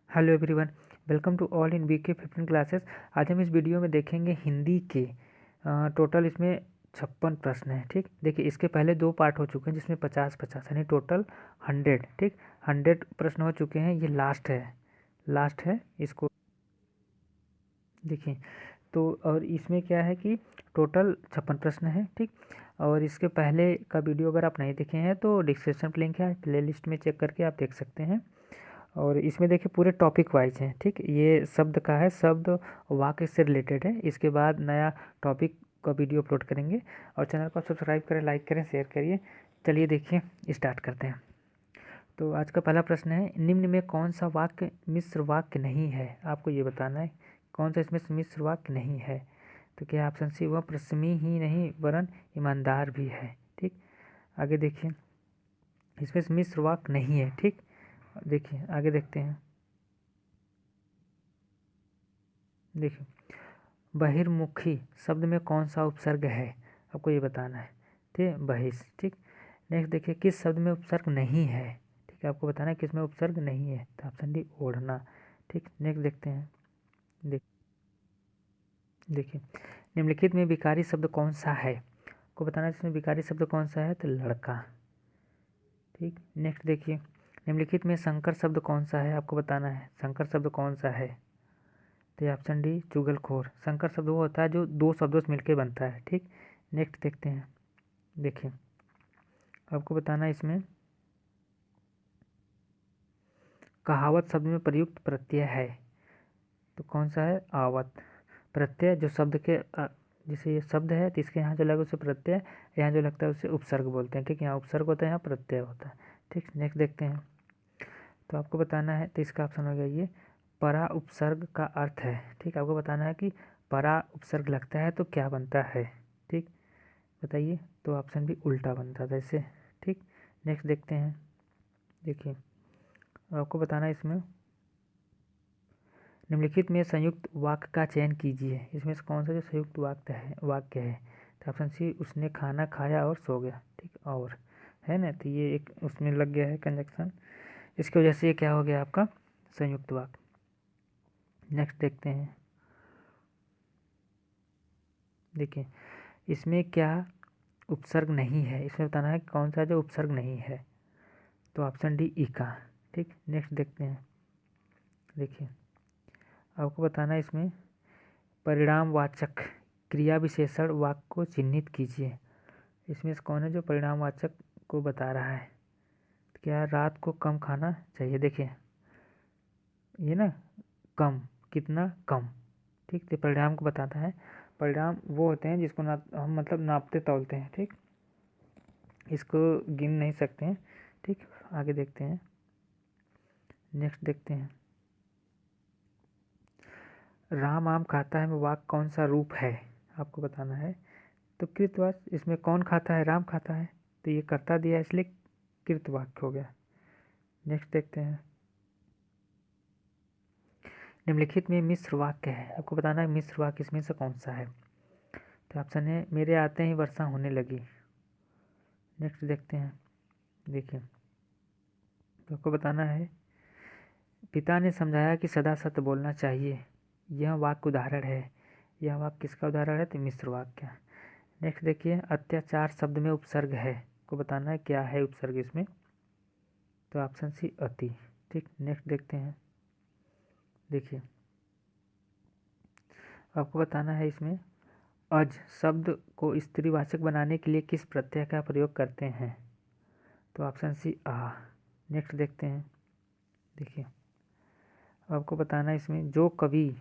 Hello everyone, welcome to all in BK 15 classes. आज हम इस वीडियो में देखेंगे हिंदी के टोटल इसमें 56 प्रश्न हैं। ठीक, देखिए इसके पहले 2 पार्ट हो चुके हैं जिसमें 50-50 यानी टोटल 100। ठीक, 100 प्रश्न हो चुके हैं। ये लास्ट है इसको देखिए। तो और इसमें क्या है कि टोटल 56 प्रश्न हैं। ठीक, और इसके पहले का वीडियो अगर आप नहीं देखे हैं तो डिस्क्रिप्शन पे लिंक है, प्ले लिस्ट में चेक करके आप देख सकते हैं। और इसमें देखिए पूरे टॉपिक वाइज हैं। ठीक, ये शब्द का है, शब्द वाक्य से रिलेटेड है। इसके बाद नया टॉपिक का वीडियो अपलोड करेंगे। और चैनल को सब्सक्राइब करें, लाइक करें, शेयर करिए। चलिए देखिए स्टार्ट करते हैं। तो आज का पहला प्रश्न है, निम्न में कौन सा वाक्य मिश्र वाक्य नहीं है? आपको ये बताना है कौन सा इसमें मिश्र वाक्य नहीं है। तो क्या ऑप्शन सी, वह प्रश्नी ही नहीं वरन ईमानदार भी है। ठीक, आगे देखिए इसमें मिश्र वाक्य नहीं है। ठीक, देखिए आगे देखते हैं। देखिए बहिर्मुखी शब्द में कौन सा उपसर्ग है? आपको ये बताना है। ठीक है, बहिष। ठीक, नेक्स्ट देखिए किस शब्द में उपसर्ग नहीं है? ठीक है, आपको बताना है किस में उपसर्ग नहीं है। तो ऑप्शन डी, ओढ़ना। ठीक, नेक्स्ट देखते हैं। देख देखिए निम्नलिखित में विकारी शब्द कौन सा है? आपको बताना है इसमें विकारी शब्द कौन सा है। तो लड़का। ठीक, नेक्स्ट देखिए निम्नलिखित में संकर शब्द कौन सा है? आपको बताना है संकर शब्द कौन सा है। तो ये ऑप्शन डी, चुगलखोर। संकर शब्द वो होता है जो 2 शब्दों से मिलकर बनता है। ठीक, नेक्स्ट देखते हैं। देखिए आपको बताना है इसमें कहावत शब्द में प्रयुक्त प्रत्यय है। तो कौन सा है? आवत। प्रत्यय जो शब्द के जैसे ये शब्द है तो इसके यहाँ जो लगे उसे प्रत्यय, यहाँ जो लगता है उसे उपसर्ग बोलते हैं। ठीक, यहाँ उपसर्ग होता है, यहाँ प्रत्यय होता है। ठीक, नेक्स्ट देखते हैं। तो आपको बताना है, तो इसका ऑप्शन हो गया ये, परा उपसर्ग का अर्थ है। ठीक, आपको बताना है कि परा उपसर्ग लगता है तो क्या बनता है। ठीक, बताइए। तो ऑप्शन भी उल्टा बनता था इससे। ठीक, नेक्स्ट देखते हैं। देखिए आपको बताना है इसमें निम्नलिखित में संयुक्त वाक्य का चयन कीजिए। इसमें से कौन सा जो संयुक्त वाक्य है। तो ऑप्शन सी, उसने खाना खाया और सो गया। ठीक, और है ना, तो ये एक उसमें लग गया है कंजक्शन, इसकी वजह से ये क्या हो गया आपका संयुक्त वाक्य। नेक्स्ट देखते हैं। देखिए इसमें क्या उपसर्ग नहीं है, इसमें बताना है कौन सा जो उपसर्ग नहीं है। तो ऑप्शन डी, इका। ठीक, नेक्स्ट देखते हैं। देखिए आपको बताना है इसमें परिणामवाचक क्रिया विशेषण वाक्य को चिन्हित कीजिए। इसमें से कौन है जो परिणामवाचक को बता रहा है। क्या रात को कम खाना चाहिए। देखिए ये ना, कम, कितना कम। ठीक, तो परिणाम को बताता है। परिणाम वो होते हैं जिसको हम मतलब नापते तौलते हैं। ठीक, इसको गिन नहीं सकते हैं। ठीक, आगे देखते हैं। नेक्स्ट देखते हैं। राम आम खाता है में वाक्य कौन सा रूप है? आपको बताना है। तो कृतवाच्य, इसमें कौन खाता है? राम खाता है, तो ये कर्ता दिया है इसलिए कृतवाक्य हो गया। नेक्स्ट देखते हैं। निम्नलिखित में मिश्र वाक्य है। आपको बताना है मिश्र वाक्य इसमें से कौन सा है। तो ऑप्शन है, मेरे आते ही वर्षा होने लगी। नेक्स्ट देखते हैं। देखिए तो आपको बताना है पिता ने समझाया कि सदा सत्य बोलना चाहिए। यह वाक्य उदाहरण है। यह वाक्य किसका उदाहरण है? तो मिश्र वाक्य। नेक्स्ट देखिए अत्याचार शब्द में उपसर्ग है। आपको बताना है क्या है उपसर्ग इसमें। तो ऑप्शन सी, अति। ठीक, नेक्स्ट देखते हैं। देखिए आपको बताना है इसमें अज शब्द को स्त्रीवाचक बनाने के लिए किस प्रत्यय का प्रयोग करते हैं। तो ऑप्शन सी, आ। नेक्स्ट देखते हैं। देखिए आपको बताना है इसमें जो कवि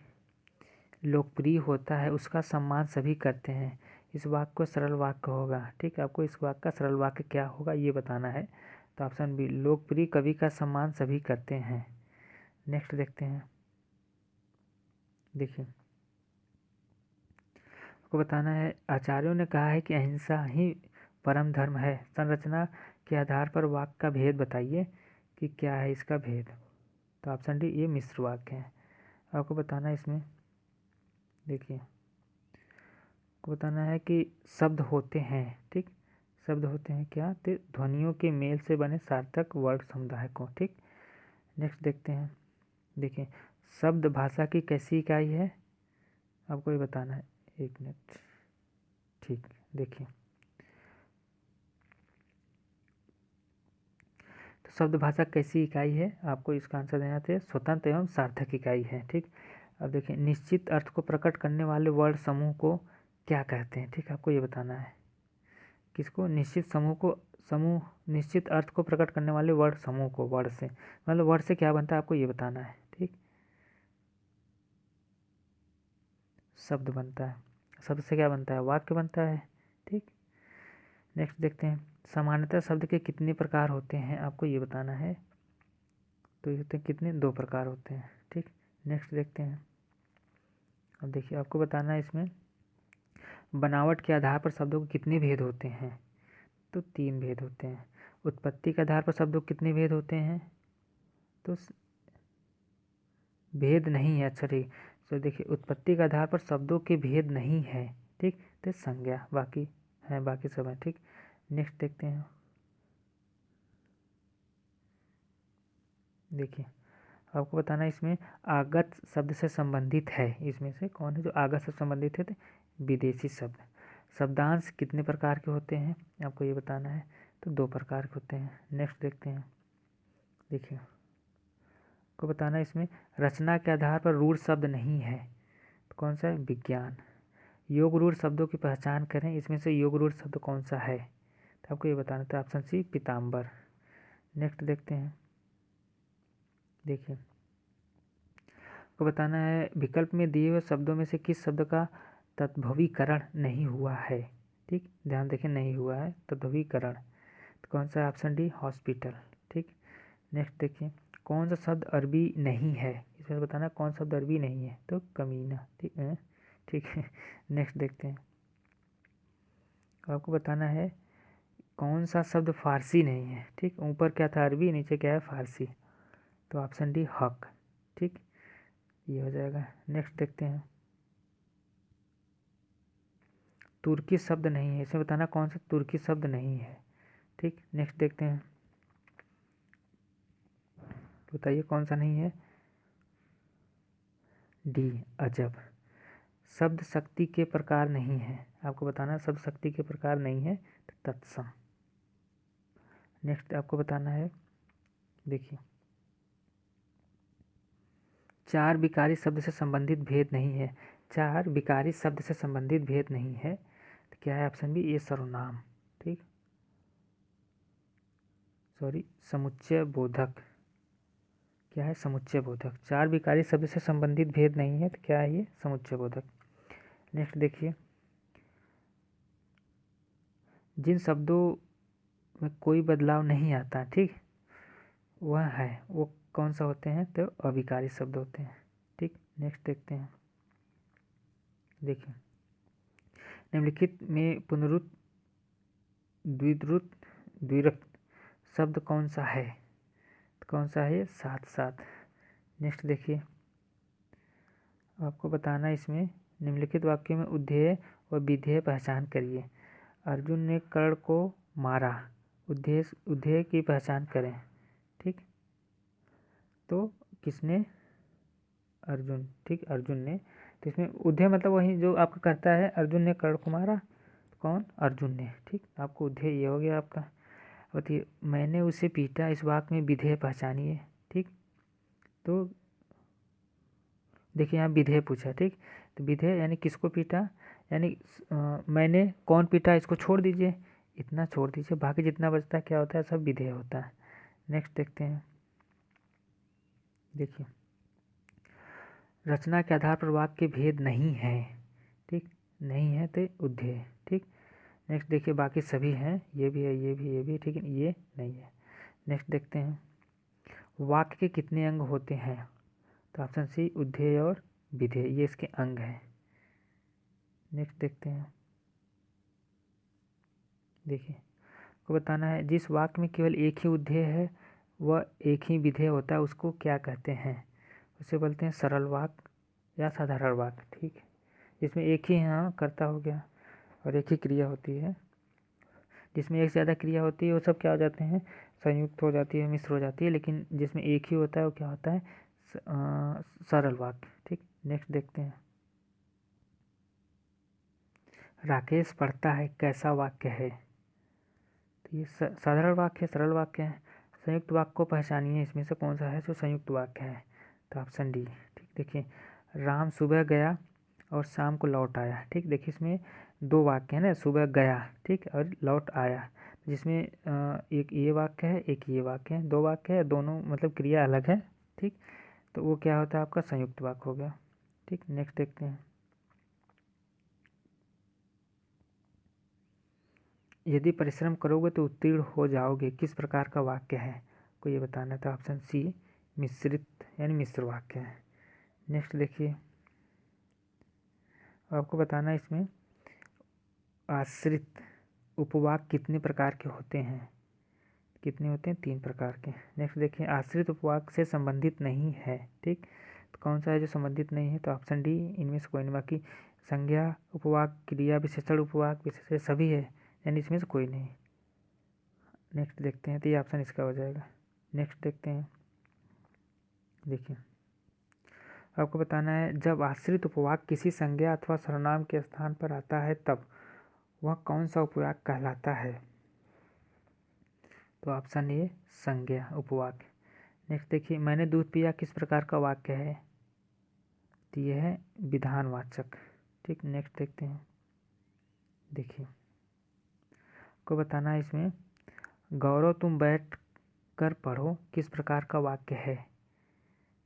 लोकप्रिय होता है उसका सम्मान सभी करते हैं। इस वाक्य को सरल वाक्य होगा। ठीक है, आपको इस वाक्य का सरल वाक्य क्या होगा ये बताना है। तो ऑप्शन बी, लोकप्रिय कवि का सम्मान सभी करते हैं। नेक्स्ट देखते हैं। देखिए आपको बताना है आचार्यों ने कहा है कि अहिंसा ही परम धर्म है। संरचना के आधार पर वाक्य का भेद बताइए कि क्या है इसका भेद। तो ऑप्शन डी, ये मिश्र वाक्य है। आपको बताना है इसमें। देखिए आपको बताना है कि शब्द होते हैं। ठीक, शब्द होते हैं क्या? तो ध्वनियों के मेल से बने सार्थक वर्ड समुदाय को। ठीक, नेक्स्ट देखते हैं। देखिए शब्द भाषा की कैसी इकाई है, आपको ये बताना है। 1 मिनट, ठीक। देखिए तो शब्द भाषा कैसी इकाई है, आपको इसका आंसर देना था स्वतंत्र एवं सार्थक इकाई है, ठीक। अब देखिए निश्चित अर्थ को प्रकट करने वाले वर्ण समूह को क्या कहते हैं, ठीक। आपको ये बताना है किसको, समूह निश्चित अर्थ को प्रकट करने वाले वर्ण समूह को, वर्ण से मतलब वर्ण से क्या बनता है आपको ये बताना है, ठीक। शब्द बनता है, शब्द से क्या बनता है, वाक्य बनता है, ठीक। नेक्स्ट देखते हैं सामान्यतः शब्द के कितने प्रकार होते हैं, आपको ये बताना है। तो ये कितने, 2 प्रकार होते हैं, ठीक। नेक्स्ट देखते हैं। अब देखिए आपको बताना है इसमें बनावट के आधार पर शब्दों के कितने भेद होते हैं, तो 3 भेद होते हैं। उत्पत्ति के आधार पर शब्दों के कितने भेद होते हैं, तो भेद नहीं है, अच्छा ठीक। तो देखिए उत्पत्ति के आधार पर शब्दों के भेद नहीं है, ठीक। तो संज्ञा बाकी है, बाकी सब है, ठीक। नेक्स्ट देखते हैं। देखिए आपको बताना है इसमें आगत शब्द से संबंधित है, इसमें से कौन है जो आगत से संबंधित है, तो विदेशी शब्द। शब्दांश कितने प्रकार के होते हैं, आपको ये बताना है, तो 2 प्रकार के होते हैं। नेक्स्ट देखते हैं। देखिए आपको बताना है इसमें रचना के आधार पर रूढ़ शब्द नहीं है, तो कौन सा है, विज्ञान। योग रूढ़ शब्दों की पहचान करें, इसमें से योग रूढ़ शब्द कौन सा है, तो आपको ये बताना था, ऑप्शन सी पीताम्बर। नेक्स्ट देखते हैं। देखिए आपको बताना है विकल्प में दिए हुए शब्दों में से किस शब्द का तद्भवीकरण नहीं हुआ है, ठीक। ध्यान देखें नहीं हुआ है तद्भवीकरण, तो कौन सा है, ऑप्शन डी हॉस्पिटल, ठीक। नेक्स्ट देखिए कौन सा शब्द अरबी नहीं है, इसमें बताना कौन सा शब्द अरबी नहीं है, तो कमीना, ठीक है, ठीक है। नेक्स्ट देखते हैं। आपको बताना है कौन सा शब्द फारसी नहीं है, ठीक। ऊपर क्या था अरबी, नीचे क्या है फारसी, तो ऑप्शन डी हक, ठीक, ये हो जाएगा। नेक्स्ट देखते हैं। तुर्की शब्द नहीं है, इसमें बताना कौन सा तुर्की शब्द नहीं है, ठीक। नेक्स्ट देखते हैं, बताइए कौन सा नहीं है, डी अजब। शब्द शक्ति के प्रकार नहीं है, आपको बताना शब्द शक्ति के प्रकार नहीं है, तो तत्सम। नेक्स्ट आपको बताना है, देखिए 4 विकारी शब्द से संबंधित भेद नहीं है, 4 विकारी शब्द से संबंधित भेद नहीं है, तो क्या है, ऑप्शन बी ये सर्वनाम, ठीक, सॉरी समुच्चय बोधक, क्या है, समुच्चय बोधक। 4 विकारी शब्द से संबंधित भेद नहीं है, तो क्या है ये, समुच्चय बोधक। नेक्स्ट देखिए जिन शब्दों में कोई बदलाव नहीं आता, ठीक, वह है वो कौन सा होते हैं, तो अविकारी शब्द होते हैं, ठीक। नेक्स्ट देखते हैं। देखिए निम्नलिखित में पुनरुक्त द्विरुत द्विरक्त शब्द कौन सा है, तो कौन सा है, साथ साथ। नेक्स्ट देखिए आपको बताना इसमें निम्नलिखित वाक्य में उद्धेय और विधेय पहचान करिए। अर्जुन ने कर्ण को मारा, उद्धेय की पहचान करें, ठीक। तो किसने, अर्जुन, ठीक, अर्जुन ने। तो इसमें उद्धेय मतलब वही जो आपका करता है, अर्जुन ने कर्ण को मारा, कौन, अर्जुन ने, ठीक। आपको उद्धेय ये हो गया आपका। बताइए मैंने उसे पीटा, इस वाक्य में विधेय पहचानिए, ठीक। तो देखिए यहाँ विधेय पूछा, ठीक। तो विधेय यानी किसको पीटा, यानी मैंने कौन पीटा, इसको छोड़ दीजिए, इतना छोड़ दीजिए, बाकी जितना बचता है क्या होता है, सब विधेय होता है। नेक्स्ट देखते हैं। देखिए रचना के आधार पर वाक्य भेद नहीं है, ठीक, नहीं है तो उद्धेय, ठीक। नेक्स्ट देखिए बाकी सभी हैं, ये भी है, ये भी, ये भी, ठीक है, ये नहीं है। नेक्स्ट देखते हैं वाक्य के कितने अंग होते हैं, तो ऑप्शन सी उद्धेय और विधेय, ये इसके अंग हैं। नेक्स्ट देखते हैं। देखिए को बताना है जिस वाक्य में केवल एक ही उद्धेय है वह एक ही विधेय होता है, उसको क्या कहते हैं, उसे बोलते हैं सरल वाक्य या साधारण वाक्य, ठीक है। जिसमें एक ही यहाँ कर्ता हो गया और एक ही क्रिया होती है, जिसमें एक से ज़्यादा क्रिया होती है वो सब क्या हो जाते हैं, संयुक्त हो जाती है, मिश्र हो जाती है, लेकिन जिसमें एक ही होता है वो क्या होता है, सरल वाक्य। ठीक, नेक्स्ट देखते हैं। राकेश पढ़ता है कैसा वाक्य है? तो ये साधारण वाक्य है, सरल वाक्य है। संयुक्त वाक्य को पहचानिए, इसमें से कौन सा है जो संयुक्त वाक्य है? तो ऑप्शन डी। ठीक, देखिए राम सुबह गया और शाम को लौट आया। ठीक, देखिए इसमें दो वाक्य है ना, सुबह गया ठीक और लौट आया, जिसमें एक ये वाक्य है, एक ये वाक्य है, दो वाक्य है, दोनों मतलब क्रिया अलग है। ठीक, तो वो क्या होता है आपका संयुक्त वाक्य हो गया। ठीक, नेक्स्ट देखते हैं। यदि परिश्रम करोगे तो उत्तीर्ण हो जाओगे, किस प्रकार का वाक्य है? को ये बताना था। ऑप्शन सी मिश्रित यानी मिश्र वाक्य है। नेक्स्ट देखिए, आपको बताना है इसमें आश्रित उपवाक्य कितने प्रकार के होते हैं? कितने होते हैं? 3 प्रकार के। नेक्स्ट देखिए, आश्रित उपवाक्य से संबंधित नहीं है। ठीक, तो कौन सा है जो संबंधित नहीं है? तो ऑप्शन डी, इनमें से कोई नहीं। बाकी संज्ञा उपवाक्य, क्रिया विशेषण उपवाक्य, विशेषण सभी है, यानी इसमें से कोई नहीं। नेक्स्ट देखते हैं, तो ये ऑप्शन इसका हो जाएगा। नेक्स्ट देखते हैं, देखिए आपको बताना है जब आश्रित उपवाक्य किसी संज्ञा अथवा सर्वनाम के स्थान पर आता है तब वह कौन सा उपवाक्य कहलाता है? तो ऑप्शन ए संज्ञा उपवाक्य। नेक्स्ट देखिए, मैंने दूध पिया किस प्रकार का वाक्य है? तो यह है विधानवाचक। ठीक, नेक्स्ट देखते हैं। देखिए को बताना है इसमें गौरव तुम बैठ कर पढ़ो किस प्रकार का वाक्य है?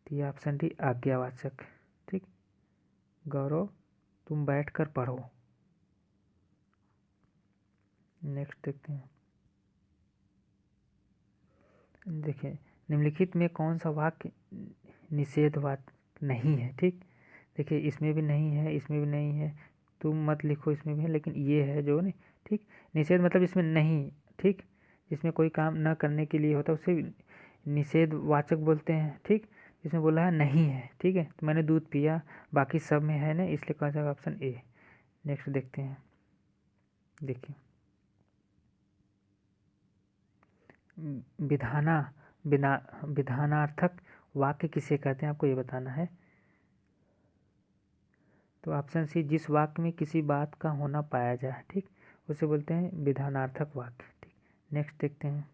तो ये ऑप्शन डी आज्ञावाचक। ठीक, गौरव तुम बैठ कर पढ़ो। नेक्स्ट देखते हैं। देखिए निम्नलिखित में कौन सा वाक्य निषेधवाचक नहीं है? ठीक, देखिए इसमें भी नहीं है, इसमें भी नहीं है, तुम मत लिखो इसमें भी है, लेकिन ये है जो नहीं। ठीक, निषेध मतलब इसमें नहीं। ठीक, जिसमें कोई काम न करने के लिए होता है उसे निषेधवाचक बोलते हैं। ठीक, इसमें बोला है नहीं है। ठीक है, तो मैंने दूध पिया, बाकी सब में है ना, इसलिए कौन सा ऑप्शन ए। नेक्स्ट देखते हैं। देखिए विधानार्थक वाक्य किसे कहते हैं? आपको ये बताना है। तो ऑप्शन सी, जिस वाक्य में किसी बात का होना पाया जाए। ठीक, उसे बोलते हैं विधानार्थक वाक्य। ठीक, नेक्स्ट देखते हैं।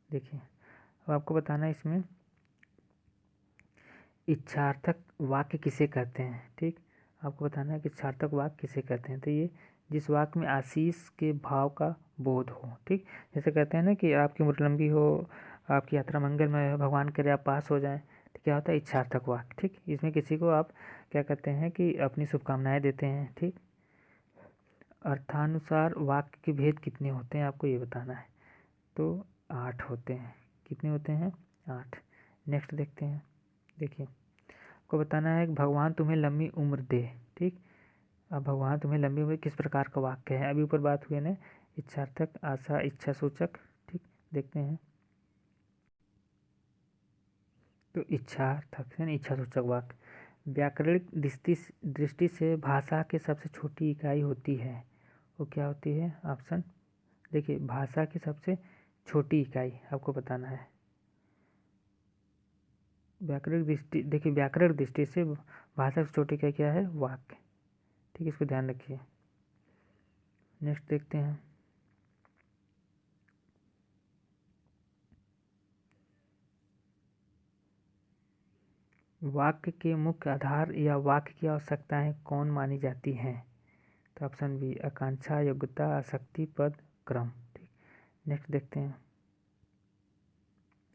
देखिए अब आपको बताना है इसमें इच्छार्थक वाक्य किसे कहते हैं? ठीक, आपको बताना है कि इच्छार्थक वाक्य किसे कहते हैं। तो ये जिस वाक्य में आशीष के भाव का बोध हो। ठीक, जैसे कहते हैं ना कि आपकी उम्र लंबी हो, आपकी यात्रा मंगलमय हो, भगवान करे आप पास हो जाएं, तो क्या होता है इच्छार्थक वाक्य। ठीक, इसमें किसी को आप क्या कहते हैं कि अपनी शुभकामनाएं देते हैं। ठीक, अर्थानुसार वाक्य के भेद कितने होते हैं? आपको ये बताना है। तो 8 होते हैं। कितने होते हैं? 8। नेक्स्ट देखते हैं। देखिए को बताना है कि भगवान तुम्हें लंबी उम्र दे। ठीक, अब भगवान तुम्हें लंबी उम्र किस प्रकार का वाक्य है? अभी ऊपर बात हुई ना, इच्छार्थक, आशा, इच्छा सूचक। ठीक, देखते हैं। तो इच्छार्थक यानी इच्छा सूचक वाक्य व्याकरणिक दृष्टि से भाषा की सबसे छोटी इकाई होती है। वो क्या होती है? ऑप्शन देखिए, भाषा की सबसे छोटी इकाई आपको बताना है। व्याकरणिक दृष्टि, देखिए व्याकरणिक दृष्टि से भाषा की छोटी इकाई क्या है? वाक्य। ठीक, इसको ध्यान रखिए। नेक्स्ट देखते हैं। वाक्य के मुख्य आधार या वाक्य की आवश्यकताएं कौन मानी जाती हैं? तो ऑप्शन बी आकांक्षा, योग्यता, आसक्ति, पद, क्रम। ठीक, नेक्स्ट देखते हैं।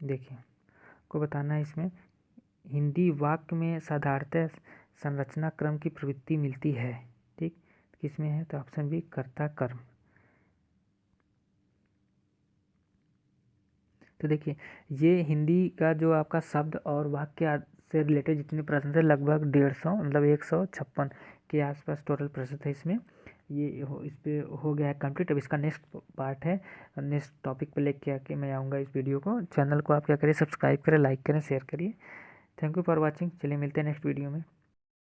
देखिए को बताना है इसमें हिंदी वाक्य में साधारणतः संरचना क्रम की प्रवृत्ति मिलती है। ठीक, किसमें है? तो ऑप्शन बी कर्ता कर्म। तो देखिए ये हिंदी का जो आपका शब्द और वाक्य से रिलेटेड जितने प्रश्न थे लगभग 150 मतलब 156 के आसपास टोटल प्रश्न थे इसमें। ये इस पे हो गया है कंप्लीट। अब इसका नेक्स्ट पार्ट है, नेक्स्ट टॉपिक पे लेके आके मैं आऊँगा इस वीडियो को। चैनल को आप क्या करिए, सब्सक्राइब करें, लाइक करें, शेयर करिए। Thank you for watching. चलिए मिलते हैं नेक्स्ट वीडियो में।